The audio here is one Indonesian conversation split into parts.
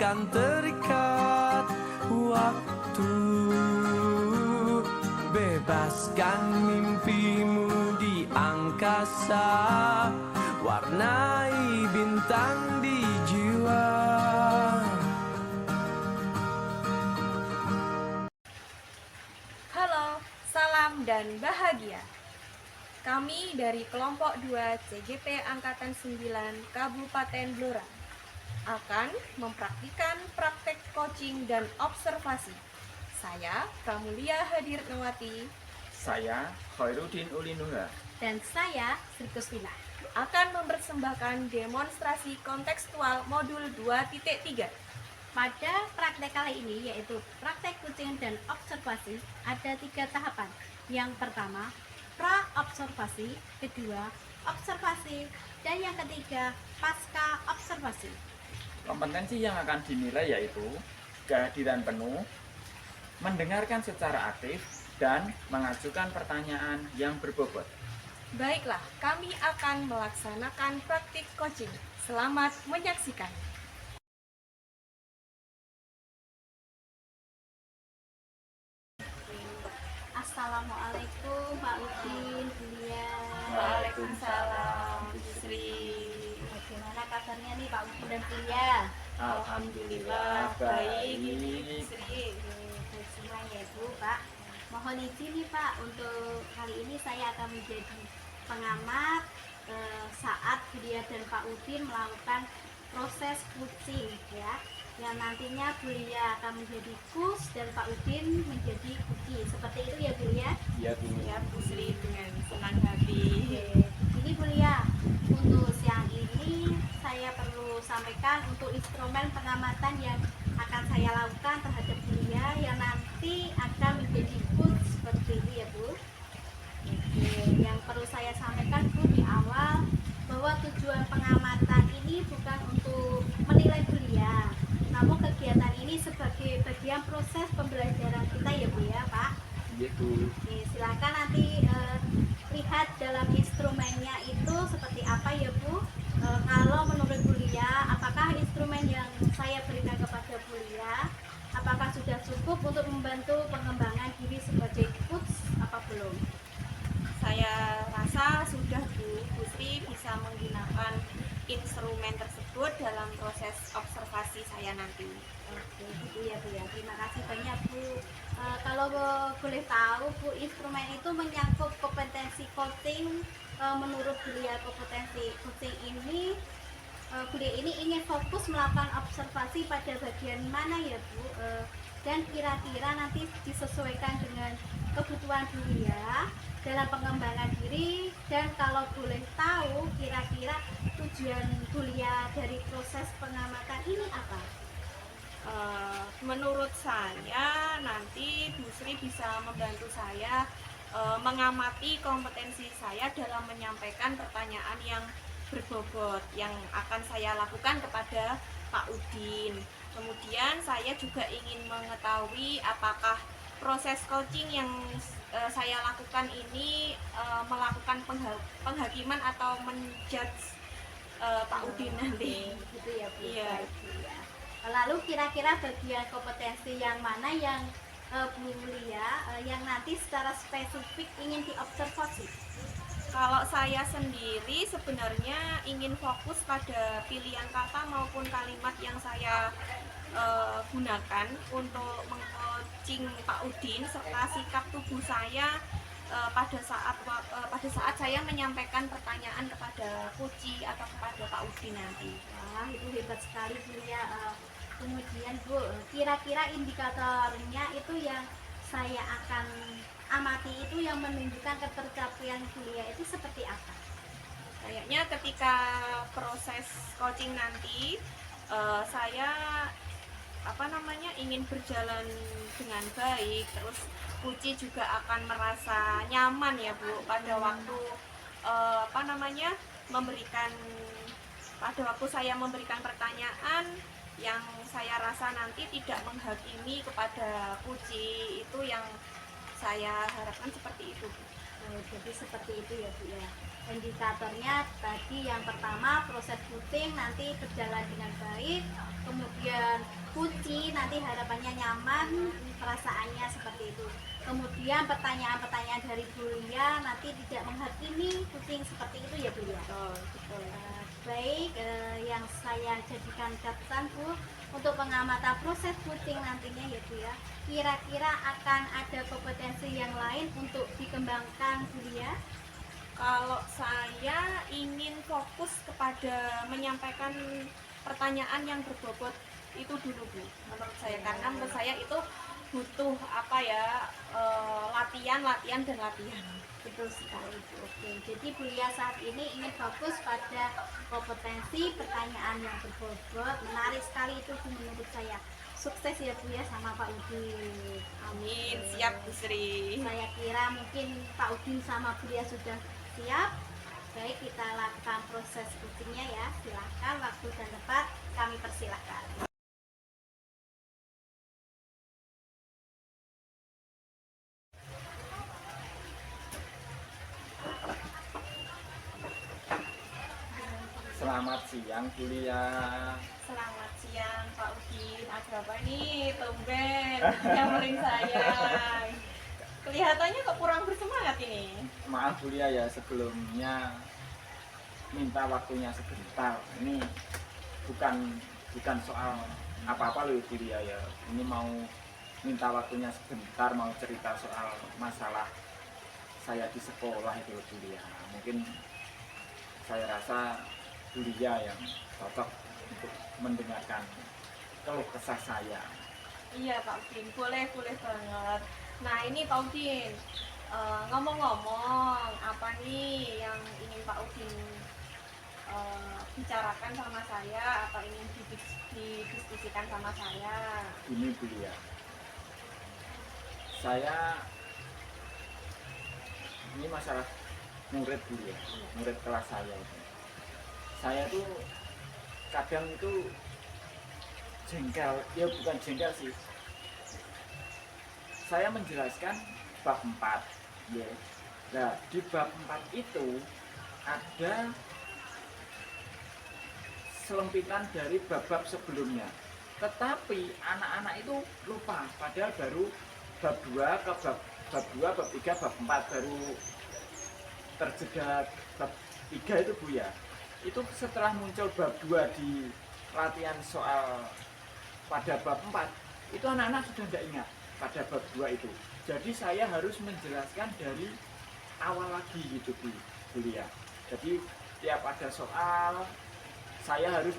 takkan terikat waktu. Bebaskan mimpimu di angkasa, warnai bintang di jiwa. Halo, salam dan bahagia. Kami dari kelompok 2 CGP Angkatan 9 Kabupaten Blora akan mempraktikkan praktek coaching dan observasi. Saya Pramulia Hadirnawati, saya Khairuddin Ulinuha, dan saya Sri Kuswina akan mempersembahkan demonstrasi kontekstual modul 2.3. Pada praktek kali ini, yaitu praktek coaching dan observasi, ada 3 tahapan. Yang pertama, pra-observasi, kedua, observasi, dan yang ketiga, pasca observasi. Kompetensi yang akan dinilai yaitu kehadiran penuh, mendengarkan secara aktif, dan mengajukan pertanyaan yang berbobot. Baiklah, kami akan melaksanakan praktik coaching. Selamat menyaksikan. Assalamualaikum Pak Udin, Bulia. Waalaikumsalam, Bu Sri. Bagaimana kabarnya nih Pak Udin dan Bulia? Alhamdulillah, baik ini Bu Sri. Baik semua ya Bu, Pak. Mohon izin nih Pak, untuk kali ini saya akan menjadi pengamat saat Bulia dan Pak Udin melakukan proses coaching ya. Yang nantinya Bulia akan menjadi coach dan Pak Udin menjadi coachee. Seperti itu ya Bulia? Iya Bu. Ya Bu Sri, dengan senang hati. Ini Bulia, untuk siang ini saya perlu sampaikan untuk instrumen pengamatan yang akan saya lakukan terhadap Bulia yang nanti akan menjadi coach seperti itu ya Bu. Oke, yang perlu saya sampaikan Bu di awal bahwa tujuan pengamatan ini bukan untuk menilai Bulia, namun kegiatan ini sebagai bagian proses pembelajaran kita ya Bu ya Pak. Iya Bu. Oke, silakan nanti lihat dalam instrumennya itu seperti apa ya Bu. Kalau menurut Bulia, apakah instrumen yang saya berikan kepada Bulia apakah sudah cukup untuk membantu pengembangan diri sebagai coach apa belum? Saya rasa sudah Bu Sri bisa menggunakan instrumen tersebut dalam proses observasi saya nanti. Oke, gitu ya Bu ya. Terima kasih banyak Bu. Kalau boleh tahu Bu, instrumen itu menyangkut kompetensi coaching. Menurut Bulia, kompetensi coaching ini Bulia ini ingin fokus melakukan observasi pada bagian mana ya Bu, dan kira-kira nanti disesuaikan dengan kebutuhan Bulia dalam pengembangan diri. Dan kalau boleh tahu kira-kira tujuan Bulia dari proses pengamatan ini apa? Menurut saya nanti Bu Sri bisa membantu saya mengamati kompetensi saya dalam menyampaikan pertanyaan yang berbobot yang akan saya lakukan kepada Pak Udin. Kemudian saya juga ingin mengetahui apakah proses coaching yang saya lakukan ini melakukan penghakiman atau menjudge Pak Udin nanti. Gitu ya Bu. Iya. Baik, Bu, ya. Lalu kira-kira bagian kompetensi yang mana yang Bu Bulia yang nanti secara spesifik ingin diobservasi? Kalau saya sendiri sebenarnya ingin fokus pada pilihan kata maupun kalimat yang saya gunakan untuk meng-coaching Pak Udin serta sikap tubuh saya pada saat saya menyampaikan pertanyaan kepada coachee atau kepada Pak Udin nanti. Wah, itu hebat sekali Bu ya. Kemudian Bu, kira-kira indikatornya itu yang saya akan amati itu yang menunjukkan ketercapaian Bulia itu seperti apa? Kayaknya ketika proses coaching nanti saya ingin berjalan dengan baik, terus coachee juga akan merasa nyaman ya Bu pada waktu memberikan pada waktu saya memberikan pertanyaan yang saya rasa nanti tidak menghakimi kepada coachee, itu yang saya harapkan seperti itu. Oh, jadi seperti itu ya Bu ya. Indikatornya tadi yang pertama proses puting nanti berjalan dengan baik, kemudian kunci nanti harapannya nyaman, perasaannya seperti itu. Kemudian pertanyaan-pertanyaan dari Bu Lia nanti tidak menghakimi kucing seperti itu ya Bu ya. Betul. Baik, yang saya jadikan catatan Bu untuk pengamatan proses puting nantinya ya Bu ya. Kira-kira akan ada kompetensi yang lain untuk dikembangkan Bu Lia? Kalau saya ingin fokus kepada menyampaikan pertanyaan yang berbobot itu dulu Bu, menurut saya, karena menurut saya itu butuh latihan dan latihan. Betul sekali Bu. Oke, jadi Bu Lia saat ini ingin fokus pada kompetensi pertanyaan yang berbobot. Menarik sekali itu Bu menurut saya. Sukses ya Bu ya sama Pak Udin. Amin, siap Bu Sri. Saya kira mungkin Pak Udin sama Bu Lia sudah siap. Baik, kita lakukan proses putingnya ya. Silahkan, waktu dan tempat kami persilahkan. Selamat siang Bu Lia. Selamat siang Pak Udin. Ada apa nih, tumben nyamperin saya? Kelihatannya kok kurang bersemangat ini. Maaf Bu Lia ya, sebelumnya minta waktunya sebentar. Ini bukan soal apa-apa loh Bu Lia ya. Ini mau minta waktunya sebentar, mau cerita soal masalah saya di sekolah itu Bu Lia. Mungkin saya rasa Bu Lia yang cocok untuk mendengarkan keluh kesah saya. Iya Pak Udin, boleh banget. Nah ini Pak Udin, ngomong-ngomong, apa nih yang ingin Pak Udin bicarakan sama saya atau ingin didiskusikan sama saya? Ini Bu Lia, saya ini masalah murid Bu Lia, murid kelas saya itu. Saya tuh kadang itu jengkel, ya bukan jengkel sih. Saya menjelaskan bab 4 ya. Nah, di bab 4 itu ada selempitan dari bab-bab sebelumnya. Tetapi anak-anak itu lupa, padahal baru bab 2 ke bab 2, bab 3, bab 4 baru terjeda bab 3 itu Bu ya. Itu setelah muncul bab 2 di latihan soal pada bab 4, itu anak-anak sudah tidak ingat pada bab 2 itu. Jadi saya harus menjelaskan dari awal lagi gitu Bu Lia. Jadi tiap ada soal saya harus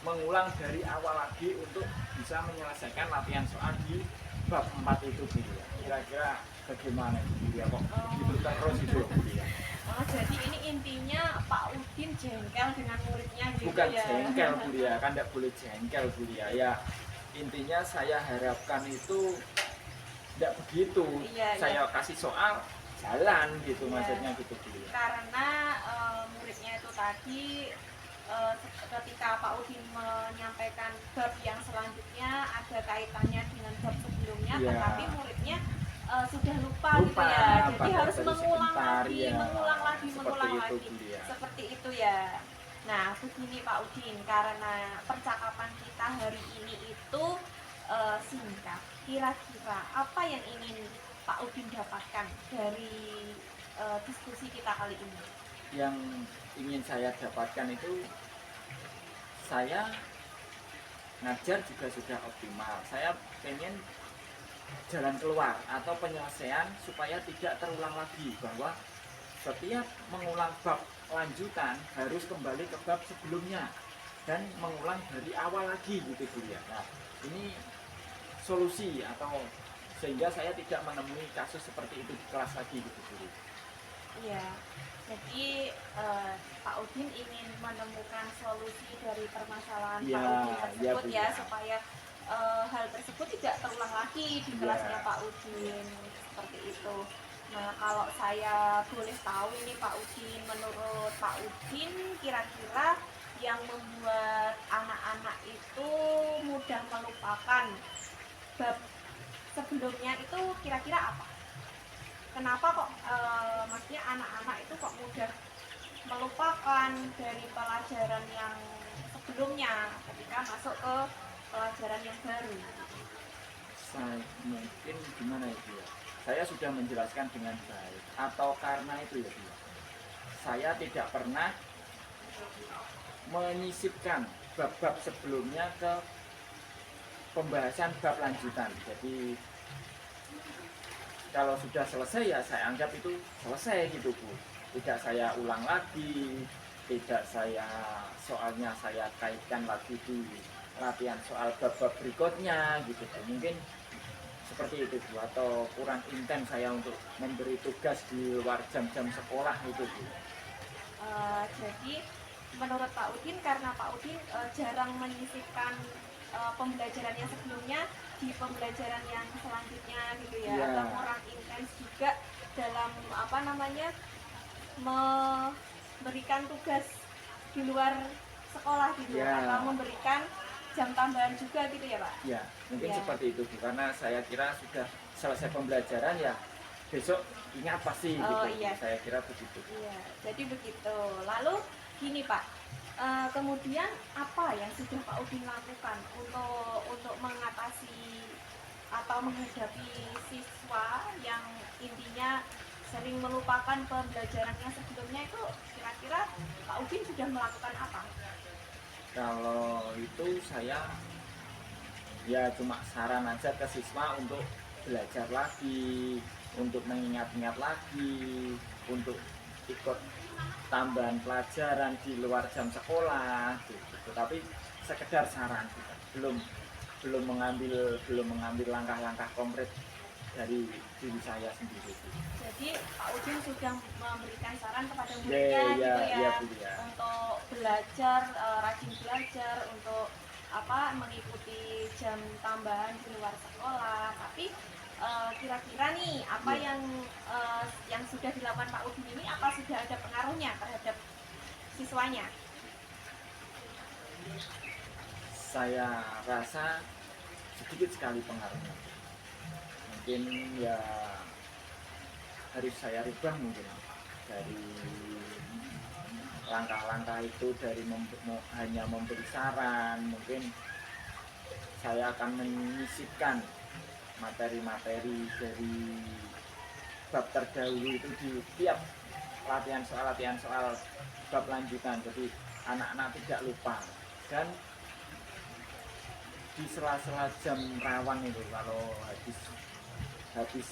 mengulang dari awal lagi untuk bisa menyelesaikan latihan soal di bab 4 itu Bu Lia. Kira-kira bagaimana Bu Lia, kok gitu terus itu Bu Lia? Oh, jadi ini intinya Pak Udin jengkel dengan muridnya gitu Bukan ya? jengkel Bu Lia, kan tidak boleh jengkel Bu Lia ya. Intinya saya harapkan itu tidak begitu. Iya, saya iya. kasih soal jalan gitu, Iya. maksudnya gitu Bu Lia. Karena muridnya itu tadi ketika Pak Udin menyampaikan bab yang selanjutnya ada kaitannya dengan bab sebelumnya, Iya. tetapi muridnya sudah lupa gitu Lupa, ya. Jadi padahal harus tadi mengulang sebentar, lagi, ya. mengulang lagi. Seperti itu, Bu Lia. Seperti itu ya. Nah, begini Pak Udin, karena percakapan kita hari ini itu singkat. Kira-kira apa yang ingin Pak Udin dapatkan dari diskusi kita kali ini? Yang ingin saya dapatkan itu, saya ngajar juga sudah optimal. Saya pengen jalan keluar atau penyelesaian supaya tidak terulang lagi, bahwa setiap mengulang bab lanjutan harus kembali ke bab sebelumnya dan mengulang dari awal lagi gitu Bu ya. Nah, ini solusi atau sehingga saya tidak menemui kasus seperti itu di kelas lagi gitu Bu. Iya, jadi Pak Udin ingin menemukan solusi dari permasalahan Iya, Pak Udin iya, tersebut Bu, ya, ya. supaya hal tersebut tidak terulang lagi di Iya. kelasnya Pak Udin, seperti itu. Nah, kalau saya boleh tahu ini Pak Udin, menurut Pak Udin kira-kira yang membuat anak-anak itu mudah melupakan bab sebelumnya itu kira-kira apa? kenapa kok maksudnya anak-anak itu kok mudah melupakan dari pelajaran yang sebelumnya ketika masuk ke pelajaran yang baru. Saya mungkin gimana itu ya? Saya sudah menjelaskan dengan baik atau karena itu ya Bu ya? Saya tidak pernah menyisipkan bab-bab sebelumnya ke pembahasan bab lanjutan. Jadi kalau sudah selesai ya saya anggap itu selesai gitu Bu. Tidak saya ulang lagi, tidak saya soalnya saya kaitkan lagi di latihan soal bab-bab berikutnya gitu Bu. Mungkin seperti itu Bu, atau kurang intens saya untuk memberi tugas di luar jam-jam sekolah itu Bu. Jadi menurut Pak Udin, karena Pak Udin jarang menyisipkan pembelajaran yang sebelumnya di pembelajaran yang selanjutnya gitu ya, Iya. atau kurang intens juga dalam apa namanya memberikan tugas di luar sekolah gitu, Iya. atau memberikan jam tambahan juga gitu ya Pak. Ya, mungkin Ya. seperti itu Bu, karena saya kira sudah selesai pembelajaran ya besok ingat pasti Oh, gitu. iya. Saya kira begitu. Iya, jadi begitu. Lalu gini Pak, kemudian apa yang sudah Pak Udin lakukan untuk mengatasi atau menghadapi siswa yang intinya sering melupakan pembelajarannya sebelumnya, itu kira-kira Pak Udin sudah melakukan apa? Kalau itu saya ya cuma saran aja ke siswa untuk belajar lagi, untuk mengingat-ingat lagi, untuk ikut tambahan pelajaran di luar jam sekolah gitu. Tapi sekedar saran kita, belum mengambil langkah-langkah konkret dari diri saya sendiri. Jadi Pak Udin sudah memberikan saran kepada Ya, muridnya ya, gitu ya, ya, Bu, ya. untuk belajar, rajin belajar, untuk apa mengikuti jam tambahan di luar sekolah. Tapi kira-kira nih apa Ya. yang sudah dilakukan Pak Udin ini, apa sudah ada pengaruhnya terhadap siswanya? Saya rasa sedikit sekali pengaruhnya. Mungkin ya harus saya rubah mungkin dari langkah-langkah itu, dari hanya memberi saran. Mungkin saya akan menyisipkan materi-materi dari bab terdahulu itu di tiap latihan soal bab lanjutan, jadi anak-anak tidak lupa. Dan di sela-sela jam rawan itu, kalau habis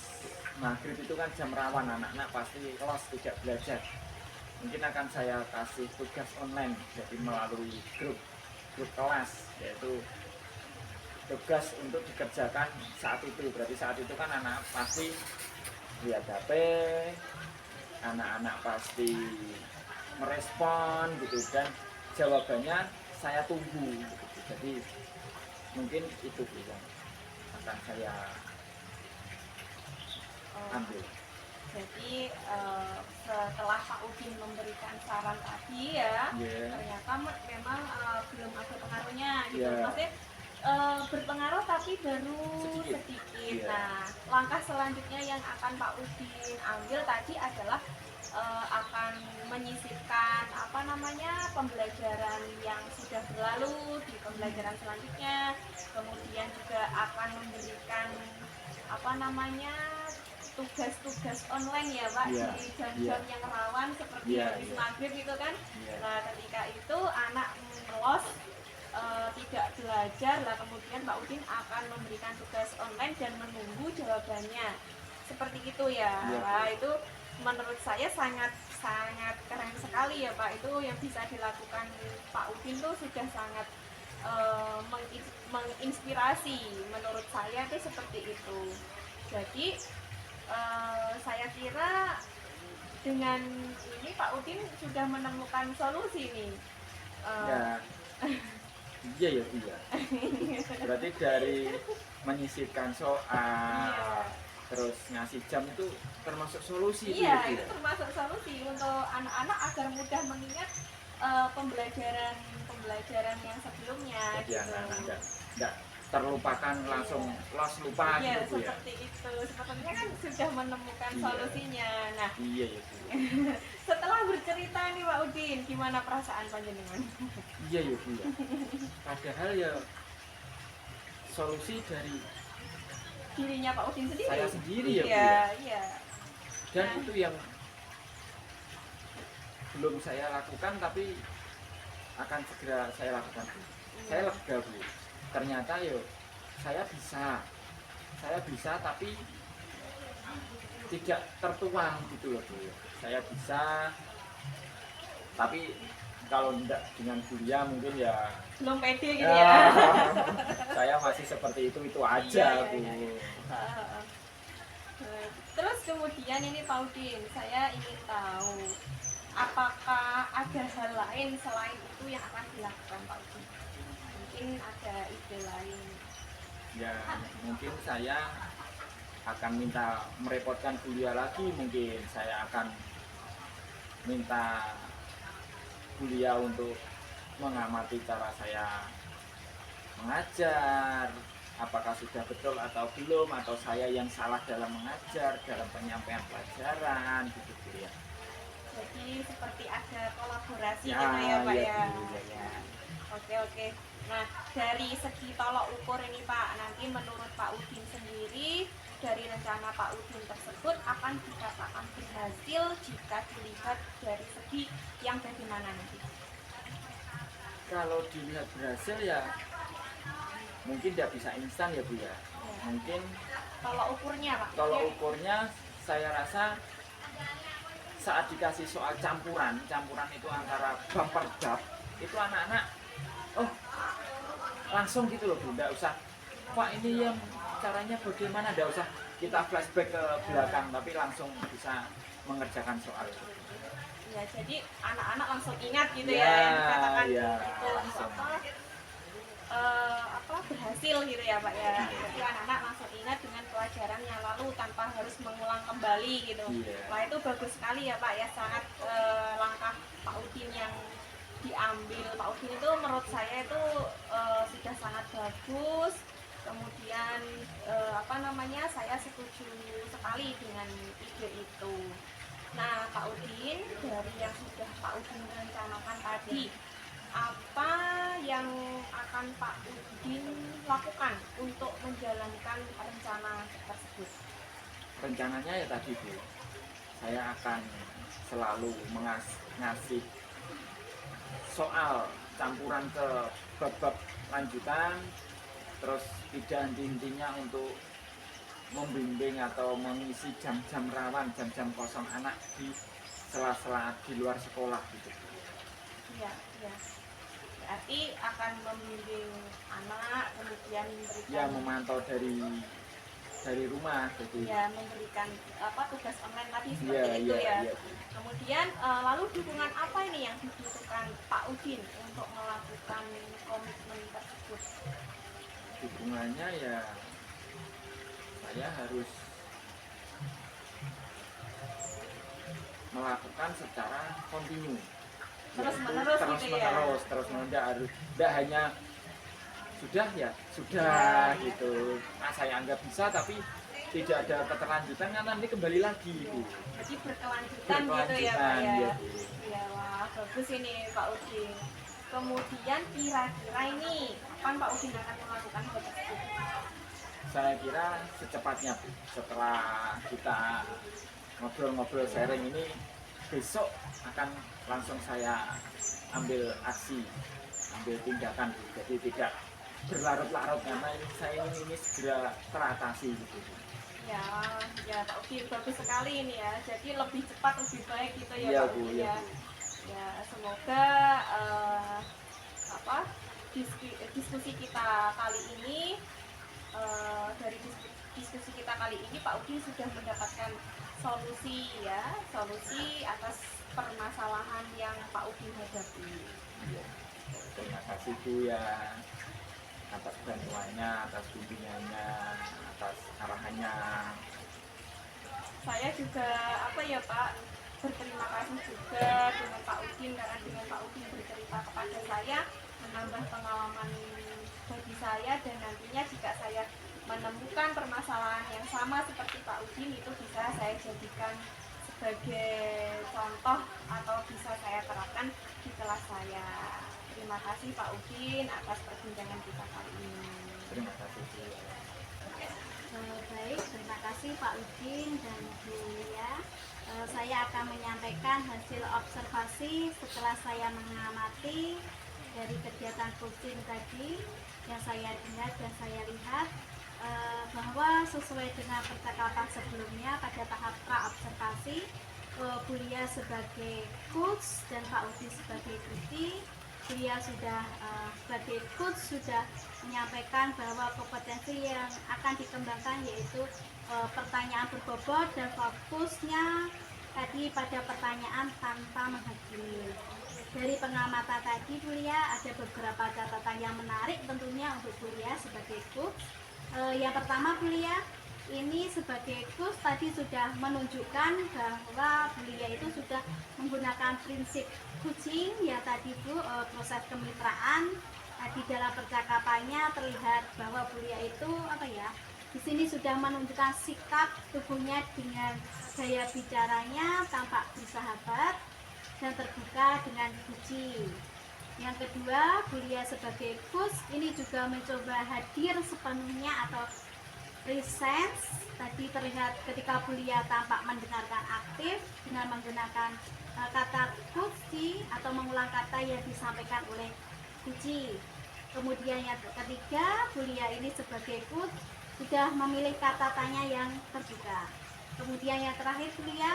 maghrib itu kan jam rawan, anak-anak pasti kelas tidak belajar. Mungkin akan saya kasih tugas online, jadi melalui grup kelas, yaitu tugas untuk dikerjakan saat itu. Berarti saat itu kan anak pasti lihat HP, anak-anak pasti merespon gitu, dan jawabannya saya tunggu gitu. Jadi mungkin itu yang akan saya ambil. Jadi setelah Pak Udin memberikan saran tadi ya, Yeah. ternyata memang belum ada pengaruhnya gitu. Yeah. Maksudnya berpengaruh tapi baru Sedikit. sedikit. Yeah. Nah, langkah selanjutnya yang akan Pak Udin ambil tadi adalah akan menyisipkan apa namanya pembelajaran yang sudah berlalu di pembelajaran selanjutnya, kemudian juga akan memberikan apa namanya tugas-tugas online ya Pak, Iya, di jam-jam iya. yang rawan seperti Iya, habis iya. maghrib itu kan. Iya. Nah, ketika itu anak melos, tidak belajar, lah kemudian Pak Udin akan memberikan tugas online dan menunggu jawabannya seperti itu ya. Iya. Nah, itu menurut saya sangat keren sekali ya Pak. Itu yang bisa dilakukan Pak Udin tuh sudah sangat menginspirasi. Menurut saya itu seperti itu. Jadi saya kira dengan ini Pak Udin sudah menemukan solusi nih. Ya, iya ya, iya. Berarti dari menyisipkan soal, Iya. terus ngasih jam itu termasuk solusi itu Iya, ya, Bu, itu ya? termasuk solusi untuk anak-anak agar mudah mengingat pembelajaran yang sebelumnya Jadi gitu. anak-anak terlupakan langsung los lupa Iya, gitu Bu ya. seperti itu. Sepertinya kan sudah menemukan Iya. solusinya. Nah, Iya ya Bu. setelah bercerita nih Pak Udin, gimana perasaan panjenengan? Iya ya Bu ya. Padahal ya solusi dari Dirinya Pak Udin sendiri? saya sendiri ya Bu Iya, ya. iya. Dan itu yang belum saya lakukan tapi akan segera saya lakukan Bu. Saya lega Bu. Ternyata yo saya bisa tapi tidak tertuang gitu loh Bu. Saya bisa tapi kalau tidak dengan kuliah mungkin ya Belum pede gitu ya. saya masih seperti itu Iya, aja Bu. iya, iya. Terus kemudian ini Pak Udin, saya ingin tahu apakah ada hal lain selain itu yang akan dilakukan Pak Udin? Mungkin ada ide lain. Ya mungkin saya akan minta merepotkan kuliah lagi, mungkin saya akan minta kuliah untuk mengamati cara saya mengajar, apakah sudah betul atau belum, atau saya yang salah dalam mengajar, dalam penyampaian pelajaran gitu Bu ya. Jadi seperti ada kolaborasi Ya, gitu ya Pak iya, ya. Bu, iya, iya. Oke oke. Nah dari segi tolok ukur ini Pak, nanti menurut Pak Udin sendiri dari rencana Pak Udin tersebut akan dikatakan berhasil jika dilihat dari segi yang bagaimana nanti? Kalau dilihat berhasil ya mungkin tidak bisa instan ya Bu ya. Mungkin Tolok ukurnya Pak? kalau ukurnya saya rasa saat dikasih soal campuran itu antara bab per bab, itu anak-anak oh langsung gitu loh Bu, nggak usah Pak ini yang caranya bagaimana, nggak usah kita flashback ke belakang tapi langsung bisa mengerjakan soal itu. Ya jadi anak-anak langsung ingat gitu Ya, ya, yang dikatakan ya, itu langsung. Berhasil gitu ya Pak ya. Jadi anak-anak langsung ingat dengan pelajaran yang lalu tanpa harus mengulang kembali gitu. Iya. Wah itu bagus sekali ya Pak ya, sangat langkah Pak Udin yang diambil. Pak Udin itu menurut saya itu sudah sangat bagus. Kemudian saya setuju sekali dengan ide itu. Nah Pak Udin, dari yang sudah Pak Udin rencanakan tadi, apa yang akan Pak Udin lakukan untuk menjalankan rencana tersebut? Rencananya ya tadi Bu, saya akan selalu ngasih soal campuran ke bab-bab lanjutan, terus tidak henti-hentinya untuk membimbing atau mengisi jam-jam rawan, jam-jam kosong anak di sela-sela di luar sekolah gitu. Iya, iya. Berarti akan membimbing anak, kemudian memberikan Ya memantau dari rumah jadi. ya memberikan tugas online tadi seperti Iya, itu iya, ya. iya. Kemudian lalu dukungan apa ini yang dibutuhkan Pak Udin untuk melakukan komitmen tersebut? Dukungannya ya saya harus melakukan secara kontinu. Terus-menerus terus gitu ya? terus menerus harus tidak hanya sudah ya sudah Ya, gitu. Nah saya anggap bisa tapi tidak ada keterlanjutan kan nanti kembali lagi Bu. Jadi berkelanjutan gitu ya Pak Berkelanjutan, ya? ya, Bu. Ya wah bagus ini Pak Udin. Kemudian kira-kira ini kapan Pak Udin akan melakukan hal tersebut? Saya kira secepatnya Bu. Setelah kita ngobrol-ngobrol sharing ini besok akan langsung saya ambil aksi, ambil tindakan Bu. Jadi tidak berlarut-larut karena saya ini segera teratasi gitu. Ya, ya Pak Udin bagus sekali ini ya. Jadi lebih cepat lebih baik gitu ya Iya, Pak Bu, Udin iya, ya. Bu. Ya semoga diskusi kita kali ini dari diskusi kita kali ini Pak Udin sudah mendapatkan solusi ya, solusi atas permasalahan yang Pak Udin hadapi. Iya. Terima kasih Bu ya atas bantuannya, atas bimbingannya, atas arahannya. Saya juga ya Pak berterima kasih juga dengan Pak Udin, karena dengan Pak Udin bercerita kepada saya menambah pengalaman bagi saya, dan nantinya jika saya menemukan permasalahan yang sama seperti Pak Udin itu bisa saya jadikan sebagai contoh atau bisa saya terapkan di kelas saya. Terima kasih Pak Udin atas perbincangan kita kali ini. Terima kasih. Baik, terima kasih Pak Udin dan Bu Lia. Saya akan menyampaikan hasil observasi setelah saya mengamati dari kegiatan coaching tadi yang saya dengar dan saya lihat, bahwa sesuai dengan percakapan sebelumnya pada tahap pra-observasi, Bu Lia sebagai coach dan Pak Udin sebagai coachee, Beliau sudah sebagai coach sudah menyampaikan bahwa kompetensi yang akan dikembangkan yaitu pertanyaan berbobot dan fokusnya tadi pada pertanyaan tanpa menghakimi. Dari pengamatan tadi Bulia ada beberapa catatan yang menarik tentunya untuk Bulia sebagai coach. Yang pertama Bulia ini sebagai coach tadi sudah menunjukkan bahwa Bulia itu sudah menggunakan prinsip coaching ya tadi Bu, proses kemitraan. Di dalam percakapannya terlihat bahwa Bulia itu di sini sudah menunjukkan sikap tubuhnya dengan gaya bicaranya tampak bersahabat dan terbuka dengan puji. Yang kedua, Bulia sebagai coach ini juga mencoba hadir sepenuhnya atau presence. Tadi terlihat ketika Bulia tampak mendengarkan aktif dengan menggunakan kata puji atau mengulang kata yang disampaikan oleh puji. Kemudian yang ketiga, Bulia ini sebagai coach sudah memilih kata tanya yang terbuka. Kemudian yang terakhir, Bulia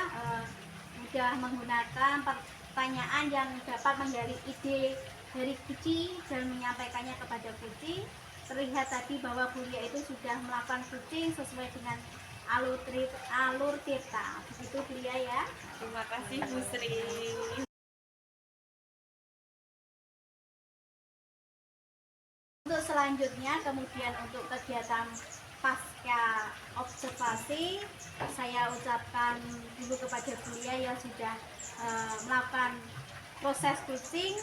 sudah menggunakan pertanyaan yang dapat menggali ide dari puji dan menyampaikannya kepada puji. Terlihat tadi bahwa Bulia itu sudah melakukan coaching sesuai dengan alur tirta. Begitu Bulia ya. Terima kasih Bu Sri. Untuk selanjutnya, kemudian untuk kegiatan pasca observasi, saya ucapkan dulu kepada Bulia yang sudah melakukan proses coaching.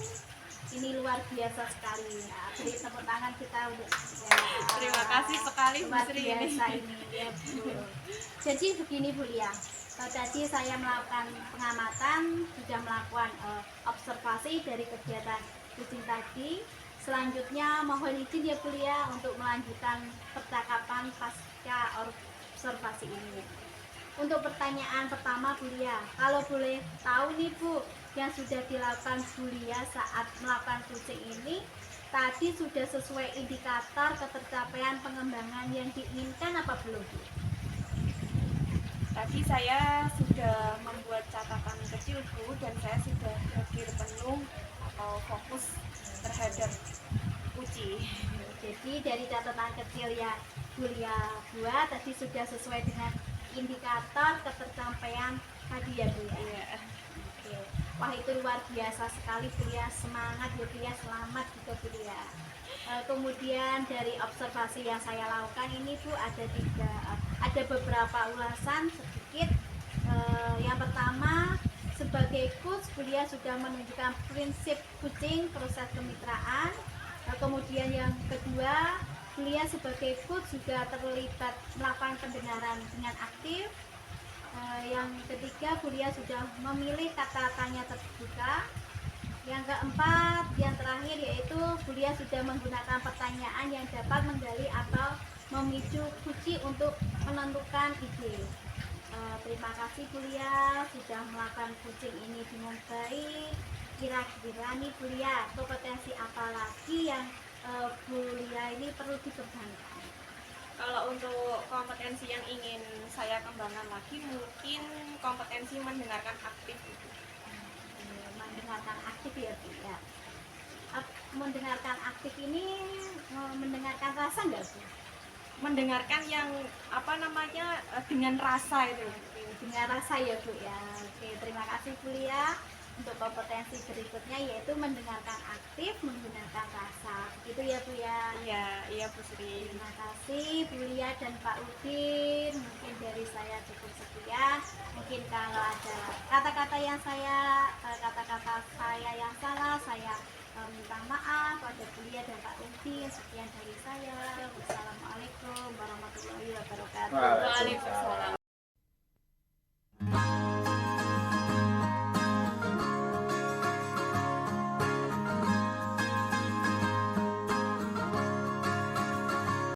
Ini luar biasa sekali. Beri tepuk tangan kita untuk Terima kasih sekali Bu luar Sri biasa ini ya Bu. Jadi begini Bulia, tadi saya melakukan pengamatan, sudah melakukan observasi dari kegiatan coaching tadi. Selanjutnya mohon izin ya Bulia untuk melanjutkan percakapan pasca observasi ini. Untuk pertanyaan pertama Bulia, kalau boleh tahu nih Bu, yang sudah dilakukan Bulia saat melakukan coaching ini tadi sudah sesuai indikator ketercapaian pengembangan yang diinginkan apa belum Bu? Tadi saya sudah membuat catatan kecil Bu, dan saya sudah hadir penuh atau fokus terhadap puji. Jadi dari catatan kecil yang Bulia buat tadi sudah sesuai dengan indikator ketercapaian tadi ya Bu ya. Iya. Oke. Wah itu luar biasa sekali Bulia, semangat ya Bulia, selamat juga Bulia. Kemudian dari observasi yang saya lakukan ini Bu ada beberapa ulasan sedikit. Yang pertama, sebagai coach Bulia sudah menunjukkan prinsip coaching proses kemitraan. Kemudian yang kedua, Bulia sebagai coach juga terlibat melakukan pendengaran dengan aktif. Yang ketiga, Bulia sudah memilih kata tanya terbuka. Yang keempat, yang terakhir yaitu Bulia sudah menggunakan pertanyaan yang dapat menggali atau memicu puji untuk menentukan ide. Terima kasih Bulia sudah melakukan coaching ini dengan baik. Kira-kira nih Bulia, kompetensi apa lagi yang Bulia ini perlu dikembangkan? Kalau untuk kompetensi yang ingin saya kembangkan lagi, mungkin kompetensi mendengarkan aktif itu. Mendengarkan aktif ya Bu ya. Mendengarkan aktif ini mendengarkan rasa nggak Bu? Mendengarkan yang dengan rasa itu. Dengan rasa ya Bu ya. Oke, terima kasih Bulia. untuk kompetensi berikutnya yaitu mendengarkan aktif menggunakan rasa. Begitu ya Bu ya. Iya, iya Bu Sri. Terima kasih Bu Lia dan Pak Udin. Mungkin dari saya cukup sekian. Mungkin kalau ada kata-kata saya yang salah, saya minta maaf pada Bu Lia dan Pak Udin. Sekian dari saya. Wassalamualaikum warahmatullahi wabarakatuh. Waalaikumsalam. Waalaikumsalam.